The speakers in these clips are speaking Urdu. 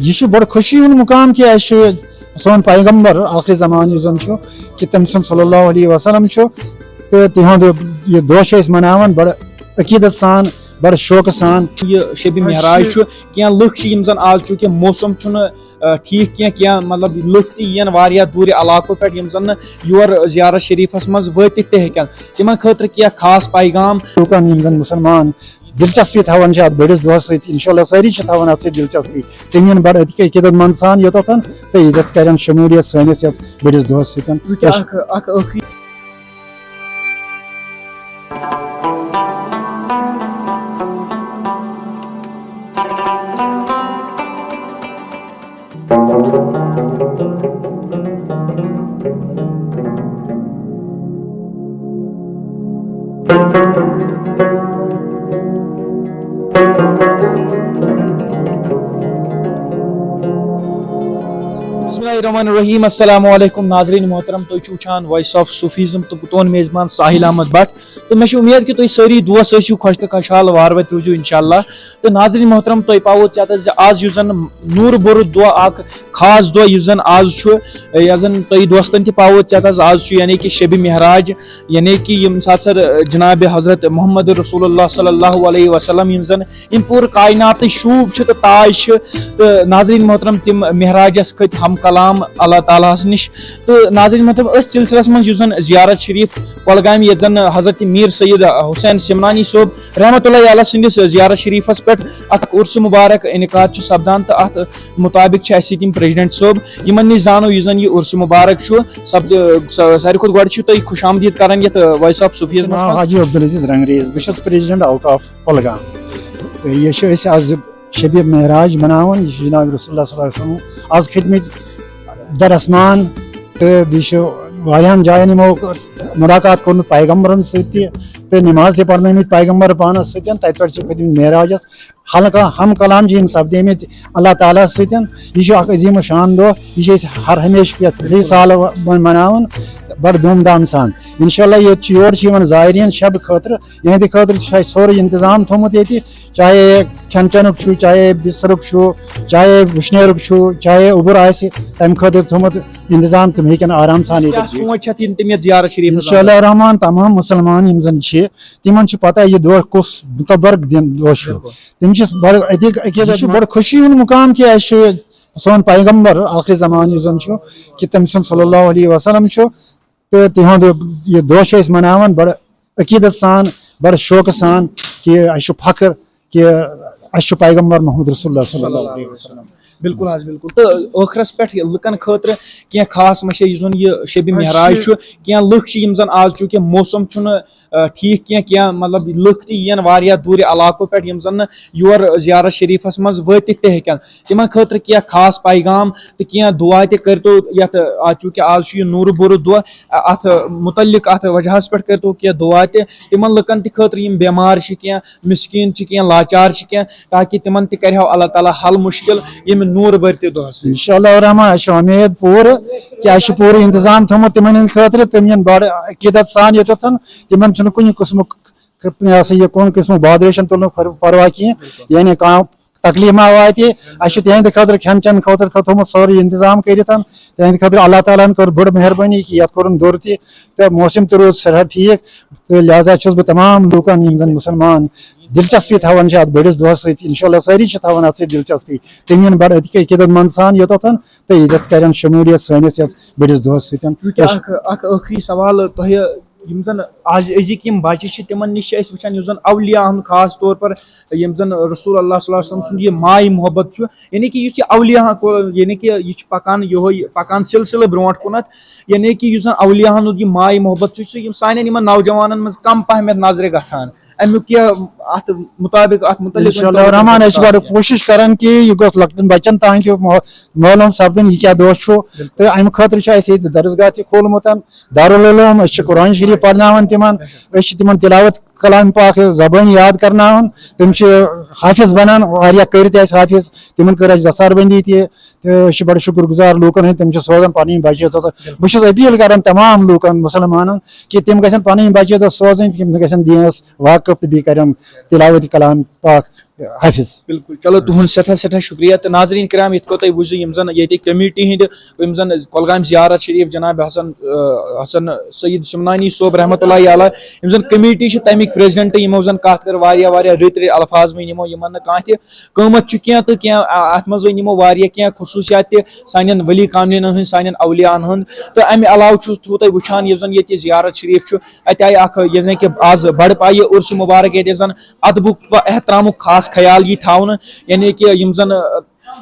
یہ بڑ خوشی ہند مقام کہ سون پیغمبر آخری زمان زن کہ تم سن صلی اللہ علیہ وسلم تو تہد یہ دہ مناوان بڑ عقیدت سان بڑ شوق سان. یہ شب معراج کی لکھ زن آج چونکہ موسم ٹھیک کی مطلب لکھ تین واریاہ دور علاقوں پہ زن یور زیارت شریفس مز واتت تہ ہیکن تمن خاطر کی خاص پیغام لوکن زن مسلمان دلچسپی تھوان ات بڑس دہس انشاءاللہ ساری تھوان ات دلچسپی تم بڑ عقیدت مند سان یوتن تو یہ کرن شمولیت سنس یھ بڑس دہس سۭتۍ. بسم اللہ الرحمن الرحیم. السلام علیکم ناظرین محترم. تُہۍ چھِو وٕچھان وائس آف صوفیزم تو تُہُنٛد میزبان ساحل احمد بٹ. تو مےٚ چھِ امید کہ تُہۍ سٲری دوس ٲسِو خۄش تہٕ خۄشحال وارٕ وَتہِ روٗزِو انشاءاللہ. تو ناظرین محترم تُہۍ پاوو ژےٚ زِ آز یُس زن نوٗر بوٚرُت دۄہ اکھ خاص دۄہ یُس زن آز چھُ یۄس زن تُہۍ دوستن تہِ پاوو ژےٚ آز چھُ یعنی کہ شبِ معراج یعنی کہ ییٚمہِ ساتہٕ سر جناب حضرت محمد رسول اللہ صلی اللہ علیہ وسلم یِم زن یِم پوٗرٕ کائناتٕچ شوٗب چھِ تہٕ تاج چھِ. تہٕ ناظرین محترم تِم معراجس کھٔتۍ ہم کلام اللہ تعالیٰ ہس نِش. تہٕ ناظرین محترم أتھۍ سلسلس منٛز یُس زن زیارت شریف کۄلگامہِ ییٚتہِ زن حضرت میٖر سید حسین سمنانی صٲب رحمۃ اللہ علیہ سٕنٛدِس زیارت شریفس پٮ۪ٹھ اکھ عرسہِ مُبارک انعقاد چھُ سپدان تہٕ اتھ مُطابق چھِ اسہِ ییٚتہِ پریزڈنٹ صٲب یِمن نِش زانو یُس زن یہِ عرسہِ مُبارک چھُ ساروی کھۄتہٕ گۄڈٕ چھِو تُہۍ خوش آمدید کران یتھ وائس آف صوفیز منٛز. حاجی عبدالعزیز رنگریز بہٕ چھُس پریزڈنٹ آوُٹ آف کۄلگام. یہ چھِ أسۍ آز شبِ معراج مناوان. یہ جناب رسول اللہ صلی اللہ علیہ وسلم آز کھٔتۍمٕتۍ در اسمان تہٕ بیٚیہِ چھُ واریاہن جاین یِمو مُلاقات کوٚرمُت پیغمبرن سۭتۍ تہٕ نماز تہِ پرنٲومٕتۍ پیغمبر پانس سۭتۍ. تتہِ پٮ۪ٹھ چھِ کھٔتۍمٕتۍ معراجس ہم کلام چھِ یِم سپدیمٕتۍ اللہ تعالیٰ سۭتۍ. یہ چھُ اکھ عظیٖم شان دۄہ. یہ چھِ أسۍ ہر ہمیشہٕ پرٛٮ۪تھ سالہٕ مناوان بڑ دھوٗم دھام سان. انشاءاللہ یور چھِ یِوان زایریٖن شب خٲطرٕ. یِہنٛدِ خٲطرٕ چھُ اَسہِ سورُے انتظام تھوٚومُت ییٚتہِ چاہے کھٮ۪ن چٮ۪نُک چھُ چاہے بسترُک چھُ چاہے وٕشنیرُک چھُ چاہے اوٚبُر آسہِ تمہِ خٲطرٕ تھوٚومُت انتظام تِم ہیٚکن آرام سان ییٚتہِ. انشاءاللہ رحمان تمام مُسلمان یِم زن چھِ تِمن چھِ پتہ یہِ دۄہ کُس مُتبرک دۄہ چھُ. تِم چھِ بڑ عقیدت چھُ بڑ خوشی ہُنٛد مُقام کہ اسہِ سون پیغمبر آخری زمان یُس زن چھُ کہ تٔمۍ سُنٛد صلی اللہ علیہ وسلم چھُ تہٕ تِہُنٛد یہِ دۄہ چھِ أسۍ مناوان بڑ عقیدت سان بڑ شوقہٕ سان کہ اسہِ چھُ فخر کہ اسہِ چھُ پیغمبر محمد رسول اللہ صلی اللہ علیہ وسلم. بالکل حظ بالکل. تو ٲخرس پٮ۪ٹھ لُکن خٲطرٕ کینٛہہ خاص مہ چھِ یُس زن یہِ شبِ معراج چھُ کینٛہہ لُکھ چھِ یِم زن آز چونکہ موسم چھُنہٕ ٹھیک کینٛہہ مطلب لُکھ تہِ یِن واریاہ دوٗرِ علاقو پٮ۪ٹھ یِم زن یور زیارت شریفس منٛز وٲتِتھ تہِ ہیٚکن تِمن خٲطرٕ کینٛہہ خاص پیغام تہٕ کینٛہہ دُعا تہِ کٔرتو یتھ چونکہ آز چھُ یہِ نوٗرٕ بوٚرُت دۄہ اتھ متعلق اتھ وجہس پٮ۪ٹھ کٔرتو کینٛہہ دُعا تہِ تِمن لُکن تہِ خٲطرٕ یِم بٮ۪مار چھِ کینٛہہ مسکیٖن چھِ کینٛہہ لاچار چھِ کینٛہہ تاکہ تِمن تہِ کرِہو اللہ تعالیٰ حل مُشکل ییٚمہِ نوٗر بٔرتہِ دۄہس. انشاءاللہ رحمان اسہِ چھُ امید پوٗرٕ کہ اسہِ چھُ پوٗرٕ انتظام تھوٚومُت تِمن ہٕنٛدِ خٲطرٕ تِم یِن بڑ عقیدت سان یوٚتتھن تِمن چھُنہٕ کُنہِ قٕسمُک کُنہِ قٕسمُک بادریشن تُلنُک پرواہ کینٛہہ یعنی کانٛہہ تکلیف ما واتہِ اسہِ چھُ تِہنٛدِ خٲطرٕ کھٮ۪ن چٮ۪ن خٲطرٕ تھوٚومُت سورُے انتظام کٔرِتھ تِہنٛدِ خٲطرٕ اللہ تعالیٰ ہن کٔر بٔڑ مہربٲنی کہ یتھ کوٚرُن دوٚر تہِ تہٕ موسم تہِ روٗد سٮ۪ٹھاہ ٹھیٖک تہٕ لہٰذا چھُس بہٕ تمام لوٗکن یِم زن مُسلمان دلچسپی تھاوان چھِ اتھ بٔڑِس دۄہس سۭتۍ انشاءاللہ سٲری چھِ تھاوان اتھ سۭتۍ دلچسپی تِم یِن بڑ عقیدت مند سان یوٚتتھن تہٕ ییٚتٮ۪تھ کرن شمولیت سٲنِس یتھ بٔڑِس دۄہس سۭتۍ. اکھ ٲخری سوال تۄہہِ یِم زن آز أزِکۍ یِم بچہِ چھِ تِمن نِش چھِ أسۍ وٕچھان یُس زن اولیاء ہُنٛد خاص طور پر یِم زن رسول اللہ صلی اللہ علیہ وسلم سُنٛد یہِ ماے محبت چھُ یعنی کہ یُس یہِ اولیاء یعنی کہ یہِ چھُ پکان یِہوے پکان سلسلہٕ برونٛٹھ کُنتھ یعنی کہ یُس زن اولیاء ہُنٛد یہِ ماے محبت چھُ سُہ سانٮ۪ن یِمن نوجوانن منٛز کم پہمتھ نظرِ گژھان امیُک کینٛہہ اتھ مُطابق اتھ مُتعلق. انشاءاللہ رحمان أسۍ چھِ بڑٕ کوٗشش کران کہ یہِ گوٚژھ لۄکٹٮ۪ن بچن تام تہِ معلوم سپدُن یہِ کیٛاہ دۄہ چھُ تہٕ امہِ خٲطرٕ چھُ اسہِ ییٚتہِ درسگاہ تہِ کھوٗلمُت دارالعلوم أسۍ چھِ قرآن شریٖف پرناوان تِمن أسۍ چھِ تِمن تلاوت کلام پاک زبٲنۍ یاد کرناوان تِم چھِ حٲفظ بنان واریاہ کٔرۍ تہِ اسہِ حٲفظ تِمن کٔر اسہِ دستار بندی تہِ تہٕ أسۍ چھِ بڑٕ شُکر گُزار لوٗکن ہٕنٛدۍ تِم چھِ سوزان پنٕنۍ بچہِ توٚتتھ. بہٕ چھُس اپیٖل کران تمام لوٗکن مُسلمانن کہ تِم گژھن پنٕنۍ بچہِ توٚت سوزٕنۍ تِم گژھن دیٖنس واقف تہٕ بیٚیہِ کرن تلاوت کلام پاک حافظ. بالکل چلو تہد سٹھا سٹھا شکریہ. تو ناظرین کرام یت کو تھی وچو یم زن یہ کمیٹی ہند یم زن کولگام زیارت شریف جناب حسن سید سمنانی صوب رحمۃ اللہ علیہ یم زن کمیٹی تمیک پریزیڈنٹ یمو زن کت کر رت الفاظ ون یمو یمن کھانا تہ قیمت کی تو کی ات مز ون یمو کی خصوصیات تہ سان ولی کاملین ہند سان اولیاءن ہند. تو امہ علاوہ چھو تھی وچان یہ زن یہ زیارت شریف ات آئی اخ یہ کہ آز بڑ پائے عرس مبارک یہ زن ادبک و احترامک خاص خیال یہ تھاؤن یعنی کہ یم زن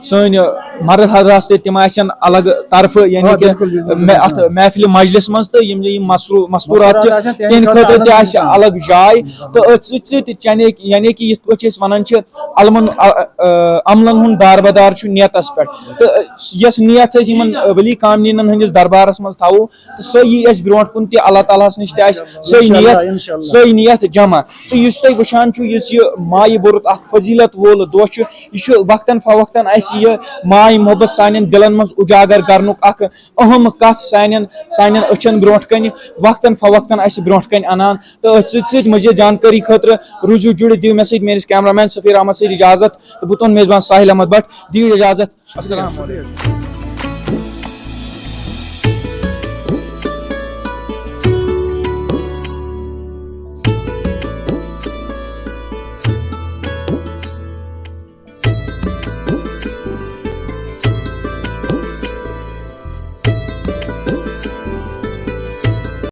سن مرد حضرات تم الگ طرف یعنی کہ محفل مجلس مز تو مستورات تہند خاطر تہ الگ جائے. تو چنے یعنی کہ یت پہ ونان عملن ہند داربدار نیتس پہ. تو یس نیت ولی کاملین ہندس دربارس مز تھو تو سو یہ برو کن تہ اللہ تعالیٰ نش سی نیت جمع. تو اس تھی وچان یہ مائع برت اخ فضیلت وول دہ یہ وقتاً فوقتاً یہ ماے محبت سان دلن مز اجاگر کرنک اخ اہم کت سان اچھن برو کن وقتاً فوقتاً برو کن انان. تو مزید جانکاری خاطر روزو جڑت دیو مے سۭتۍ میٲنِس کیمرہ مین سفیر احمد سۭتۍ اجازت. تو بہٕ تُہُنٛد میزبان ساحل احمد بٹ دیو اجازت. السلام علیکم.